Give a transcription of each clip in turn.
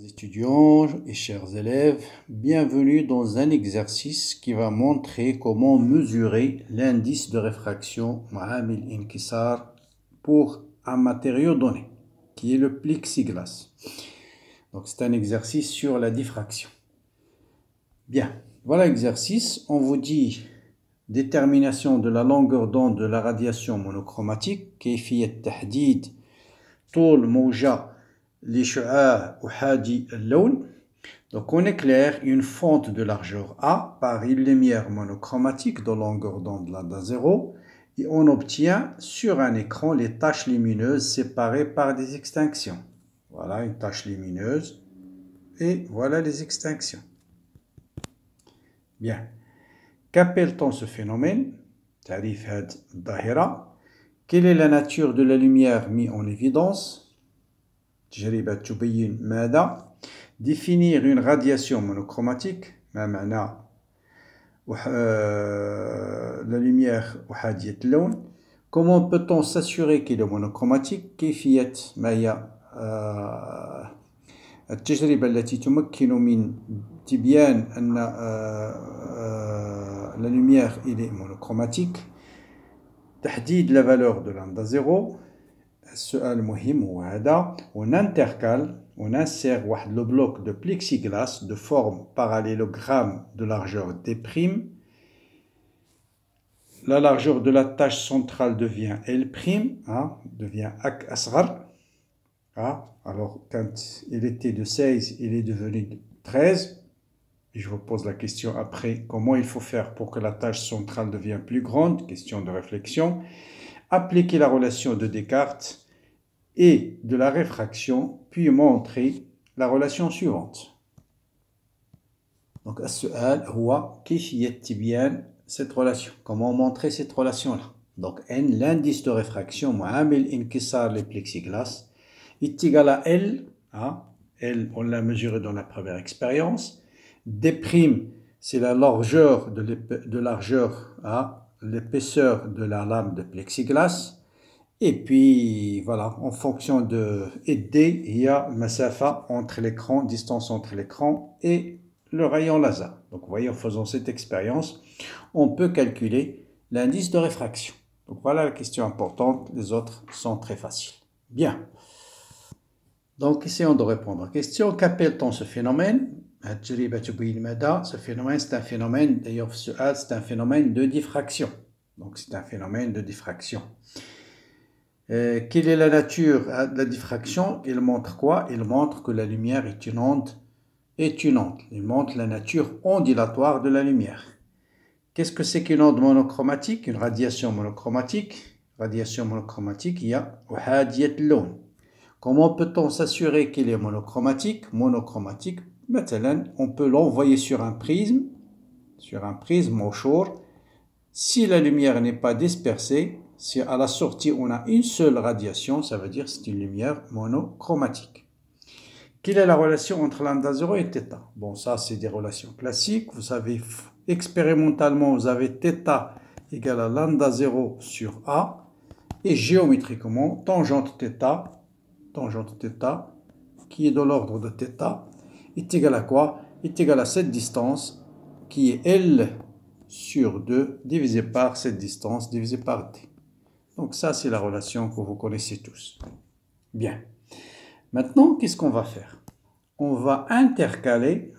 Étudiants et chers élèves, bienvenue dans un exercice qui va montrer comment mesurer l'indice de réfraction Mu'amil Inkisar pour un matériau donné, qui est le plexiglas. Donc c'est un exercice sur la diffraction. Bien, voilà l'exercice. On vous dit détermination de la longueur d'onde de la radiation monochromatique, كيفية تحديد طول موجة لشعاع أحادي اللون. Donc on éclaire une fente de largeur A par une lumière monochromatique de longueur d'onde lambda 0 et on obtient sur un écran les taches lumineuses séparées par des extinctions. Voilà une tache lumineuse et voilà les extinctions. Bien. Qu'appelle-t-on ce phénomène? Tarif had dahira. Quelle est la nature de la lumière mise en évidence? تجربة تبين ماذا. Définir une radiation monochromatique. ما معنى la lumière أحادية اللون. Comment peut-on s'assurer qu'il est monochromatique? كيفية ما هي التجربة التي تمكن من تبيان أن la lumière est monochromatique. تحديد la valeur de lambda 0. السؤال المهم هو هذا. On intercale, on insère le bloc de plexiglas de forme parallélogramme de largeur D'. La largeur de la tache centrale devient L', devient asghar. Alors quand il était de 16, il est devenu de 13. Je vous pose la question après, comment il faut faire pour que la tache centrale devienne plus grande? Question de réflexion. Appliquer la relation de Descartes et de la réfraction, puis montrer la relation suivante. Donc, السؤال هو كيفية تبيان cette relation. Comment montrer cette relation-là? Donc, N, l'indice de réfraction, معامل انكسار les plexiglas, est égal à L. L, on l'a mesuré dans la première expérience. D', c'est la largeur l'épaisseur de la lame de plexiglas. Et puis, voilà, en fonction de D, il y a masafa entre l'écran, distance entre l'écran et le rayon laser. Donc, vous voyez, en faisant cette expérience, on peut calculer l'indice de réfraction. Donc, voilà la question importante. Les autres sont très faciles. Bien. Donc, essayons de répondre à la question. Qu'appelle-t-on ce phénomène? Ce phénomène, c'est un phénomène, d'ailleurs, c'est un phénomène de diffraction. Donc, c'est un phénomène de diffraction. Quelle est la nature de la diffraction? Il montre quoi? Il montre que la lumière est une onde. Il montre la nature ondulatoire de la lumière. Qu'est-ce que c'est qu'une onde monochromatique? Une radiation monochromatique. Radiation monochromatique, il y a أحادية اللون. Comment peut-on s'assurer qu'il est monochromatique? Monochromatique, maintenant, on peut l'envoyer sur un prisme au chaud. Si la lumière n'est pas dispersée, si à la sortie on a une seule radiation, ça veut dire que c'est une lumière monochromatique. Quelle est la relation entre lambda 0 et θ? Bon, ça c'est des relations classiques. Vous savez, expérimentalement, vous avez θ égale à lambda 0 sur A. Et géométriquement, tangente θ, qui est de l'ordre de θ, est égale à quoi? Est égale à cette distance qui est L sur 2 divisé par cette distance divisé par D. Donc ça, c'est la relation que vous connaissez tous. Bien. Maintenant, qu'est-ce qu'on va faire? On va intercaler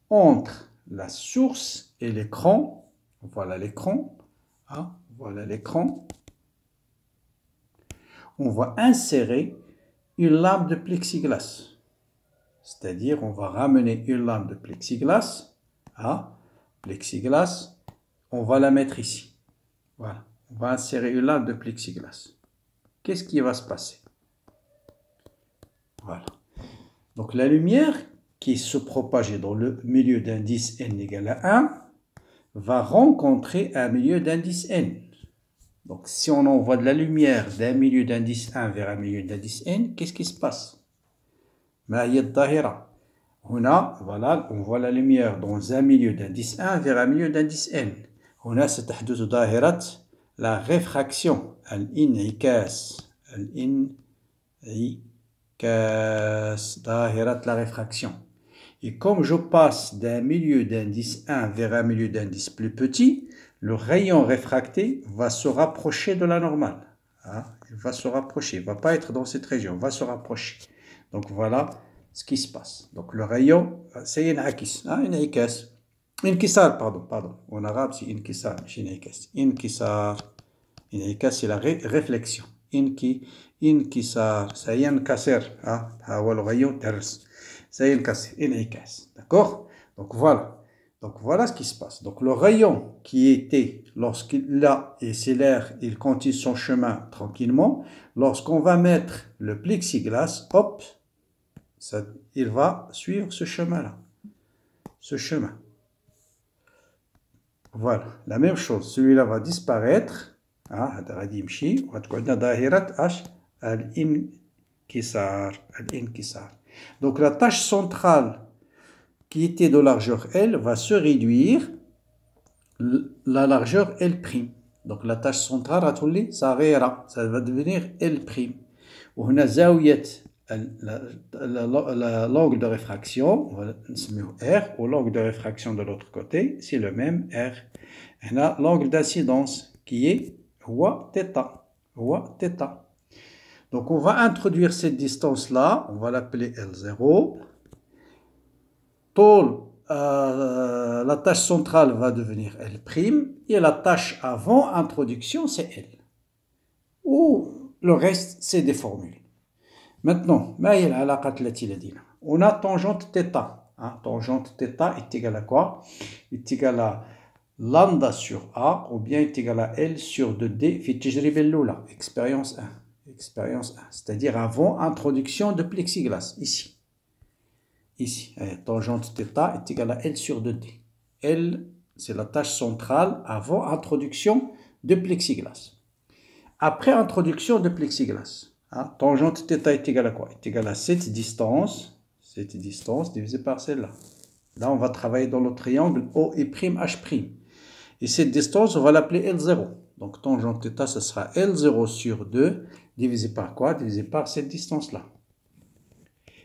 entre la source et l'écran. Voilà l'écran. Voilà l'écran. On va insérer une lame de plexiglas. C'est-à-dire, on va ramener une lame de plexiglas. On va la mettre ici. Voilà. On va insérer une lame de plexiglas. Qu'est-ce qui va se passer? Voilà. Donc, la lumière qui se propageait dans le milieu d'indice n égale à 1 va rencontrer un milieu d'indice n. Donc, si on envoie de la lumière d'un milieu d'indice 1 vers un milieu d'indice n, qu'est-ce qui se passe? Voilà, on voit la lumière dans un milieu d'indice 1 vers un milieu d'indice n. هنا ستحدث ظاهرة la réfraction, الانعكاس. l'inعكاس ظاهرة la réfraction. Et comme je passe d'un milieu d'indice 1 vers un milieu d'indice plus petit, le rayon réfracté va se rapprocher de la normale. Hein? Il va se rapprocher, il ne va pas être dans cette région, il va se rapprocher. Donc voilà ce qui se passe. Donc le rayon, c'est inakis, hein? Inakis. Inkisar, pardon. En arabe, c'est inkisar, c'est inakis. Inkisar. Inakis, c'est la réflexion. Inkisar, ça yankasir, hein? Le rayon terrestre. Ça yankasir, inakis. D'accord? Donc voilà ce qui se passe. Donc le rayon qui était, lorsqu'il là, et c'est l'air, il continue son chemin tranquillement. Lorsqu'on va mettre le plexiglas, hop, il va suivre ce chemin-là. Ce chemin. Voilà, la même chose. Celui-là va disparaître. هذا غادي يمشي وغتكون عندنا ظاهرة اش الانكسار. Donc la tâche centrale qui était de largeur L va se réduire la largeur L'. Donc la tâche centrale غتولي صغيرة, ça va devenir L'. وهنا زاوية l'angle de réfraction, on va نسميه R, ou l'angle de réfraction de l'autre côté, c'est le même R. هنا l'angle d'incidence qui est θ. Donc on va introduire cette distance-là, on va l'appeler L0. La tâche centrale va devenir L', et la tâche avant introduction, c'est L. Ou le reste, c'est des formules. Maintenant, on a tangente θ. Tangente θ est égale à quoi? Est égale à lambda sur A, ou bien est égal à L sur 2D, في التجربة الأولى, expérience 1. C'est-à-dire avant introduction de plexiglas, ici. Tangente θ est égale à L sur 2D. L, c'est la tâche centrale avant introduction de plexiglas. Après introduction de plexiglas, tangente θ est égale à quoi? Est égale à cette distance divisée par celle-là. Là, on va travailler dans le triangle O'H'. Et cette distance, on va l'appeler L0. Donc, tangente θ, ce sera L0 sur 2, divisé par quoi? Divisé par cette distance-là.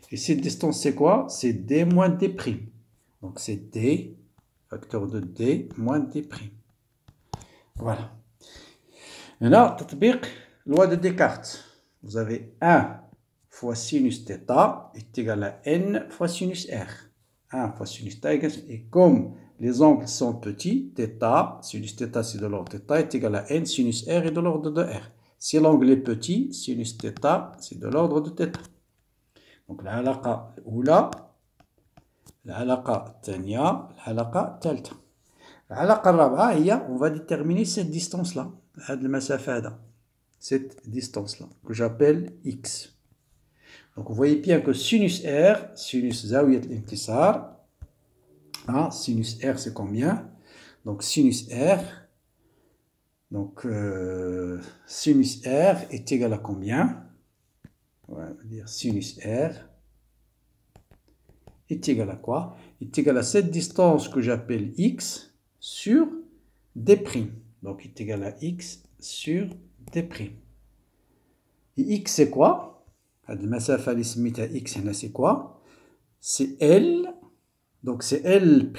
Et cette distance, c'est quoi? C'est D moins D'. Donc, c'est D, facteur de D moins D'. Voilà. Maintenant, tatbiq, loi de Descartes. Vous avez 1 fois sinus θ est égal à N fois sinus R. 1 fois sinus θ égale, et comme les angles sont petits, θ, sinus θ c'est de l'ordre θ, est égal à N, sinus R est de l'ordre de R. Si l'angle est petit, sinus θ c'est de l'ordre de θ. Donc العلاقة الأولى, العلاقة الثانية, العلاقة الثالثة. العلاقة الرابعة هي, on va déterminer cette distance-là, هذه المسافة هذا, cette distance-là, que j'appelle X. Donc vous voyez bien que sinus R, sinus زاوية الانكسار, sinus R c'est combien? Donc sinus R, donc sinus R est égal à combien? On va dire sinus R est égal à quoi? Est égal à cette distance que j'appelle X sur D'. Donc est égal à X sur D'. Et X c'est quoi? المسافة اللي سميتها X هنا c'est quoi? C'est L. Donc c'est L',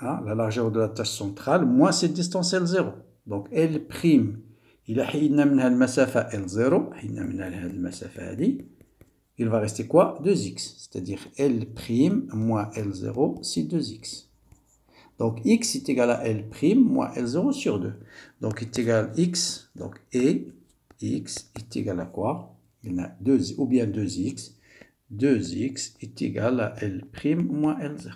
la largeur de la tâche centrale, moins cette distance L0. Donc L', il a حيدنا منها المسافة L0, حيدنا منها هذه المسافة هذه, il va rester quoi? 2x, c'est-à-dire L' moins L0, c'est 2x. Donc x est égal à L' moins L0 sur 2. Donc est égal à x, donc et x est égal à quoi? Il y en a 2, ou bien 2x. 2x est égal à L' moins L0.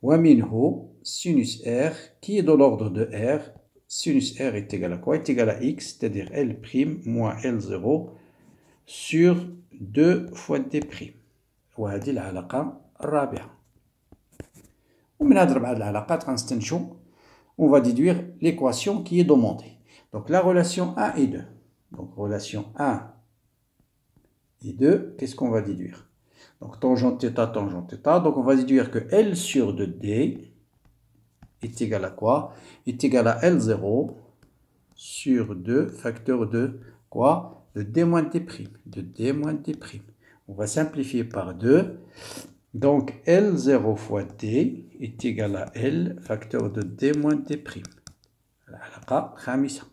ومنه sinus R qui est de l'ordre de R. Sinus R est égal à quoi? Est égal à x, c'est-à-dire L' moins L0 sur 2 fois D'. وهذه العلاقة الرابعة. ومن هذه الأربعة العلاقات غنستنتجو, on va déduire l'équation qui est demandée. Donc la relation 1 et 2. Donc relation 1 et 2, qu'est-ce qu'on va déduire? Donc tangente θ. Donc on va déduire que L sur 2D est égal à quoi? Est égal à L0 sur 2 facteur de quoi? De D moins D'. De D moins D'. On va simplifier par 2. Donc, L0 fois D est égal à L facteur de D moins D'. العلاقة خامسة.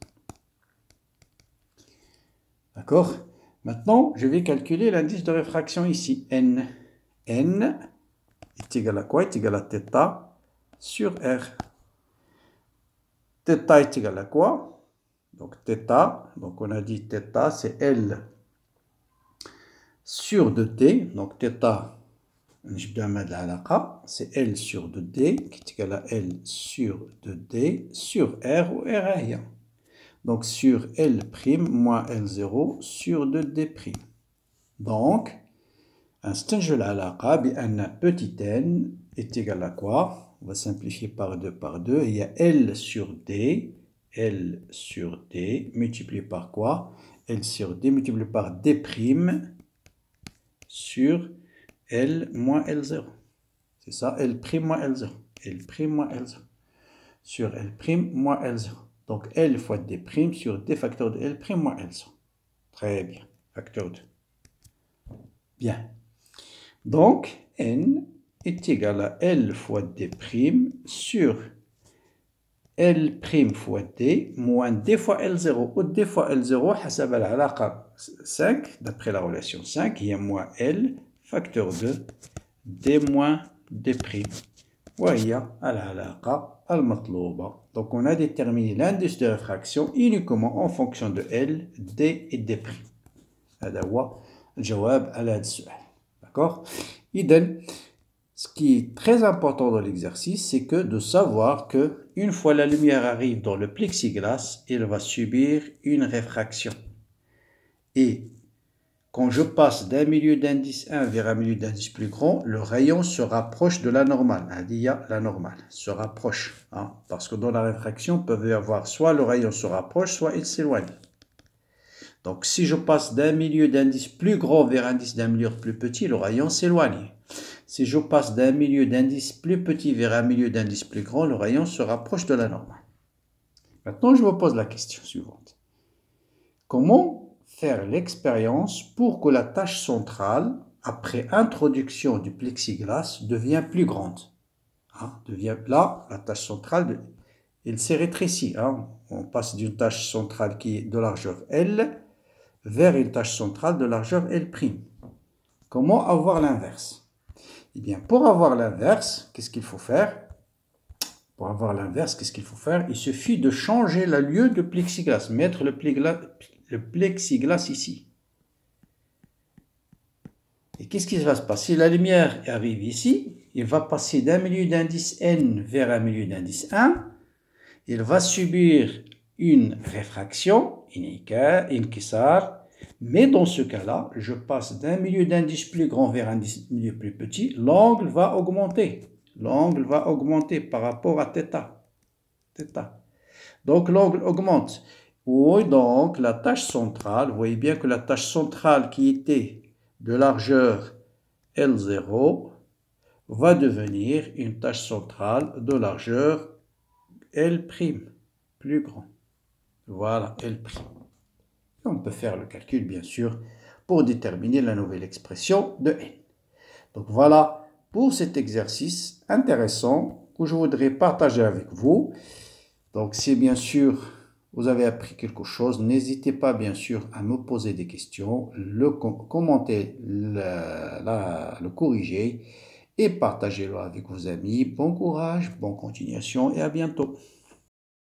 D'accord? Maintenant, je vais calculer l'indice de réfraction ici. N. N est égal à quoi? Est égal à θ sur R. Θ est égal à quoi? Donc, θ, donc on a dit θ, c'est L sur 2D. Donc, θ, c'est L sur 2D, qui est égal à L sur 2D sur R ou R rien. Donc, sur L' moins L0 sur 2D'. Donc, نستنتج العلاقة بأن petit n est égal à quoi? On va simplifier par 2 par 2. Il y a L sur D multiplié par quoi? L sur D multiplié par D' sur L moins L0. C'est ça, L' moins L0. L' moins L0. Sur L' moins L0. Donc, L fois D' sur D facteur de L' moins L0. Très bien. Facteur 2. Bien. Donc, N est égal à L fois D' sur L' fois D moins D fois L0. Ou D fois L0, حسب العلاقة 5, d'après la relation 5, il y a moins L facteur 2 D moins D'. وهي العلاقة المطلوبة. Donc, on a déterminé l'indice de réfraction uniquement en fonction de L, D et D'. هذا هو الجواب على هذا السؤال. D'accord? Idem, ce qui est très important dans l'exercice, c'est que de savoir que une fois la lumière arrive dans le plexiglas, elle va subir une réfraction. Et quand je passe d'un milieu d'indice 1 vers un milieu d'indice plus grand, le rayon se rapproche de la normale. La normale se rapproche. Hein, parce que dans la réfraction, il peut y avoir soit le rayon se rapproche, soit il s'éloigne. Donc, si je passe d'un milieu d'indice plus grand vers un indice d'un milieu plus petit, le rayon s'éloigne. Si je passe d'un milieu d'indice plus petit vers un milieu d'indice plus grand, le rayon se rapproche de la normale. Maintenant, je me pose la question suivante. Comment faire l'expérience pour que la tâche centrale, après introduction du plexiglas, devienne plus grande? Hein, là, la tâche centrale, elle s'est rétrécie. Hein. On passe d'une tâche centrale qui est de largeur L vers une tâche centrale de largeur L'. Comment avoir l'inverse? Eh bien, pour avoir l'inverse, qu'est-ce qu'il faut faire? Pour avoir l'inverse, qu'est-ce qu'il faut faire? Il suffit de changer le lieu de plexiglas, mettre le plexiglas ici. Et qu'est-ce qui va se passer? Si la lumière arrive ici, il va passer d'un milieu d'indice n vers un milieu d'indice 1. Il va subir une réfraction, inkisar, mais dans ce cas-là, je passe d'un milieu d'indice plus grand vers un milieu plus petit, l'angle va augmenter. L'angle va augmenter par rapport à θ. Donc l'angle augmente. Oui, donc la tâche centrale, vous voyez bien que la tâche centrale qui était de largeur L0 va devenir une tâche centrale de largeur L', plus grand. Voilà, L'. On peut faire le calcul, bien sûr, pour déterminer la nouvelle expression de n. Donc voilà pour cet exercice intéressant que je voudrais partager avec vous. Donc si bien sûr vous avez appris quelque chose, n'hésitez pas bien sûr à me poser des questions, le commenter, le corriger et partagez-le avec vos amis. Bon courage, bonne continuation et à bientôt.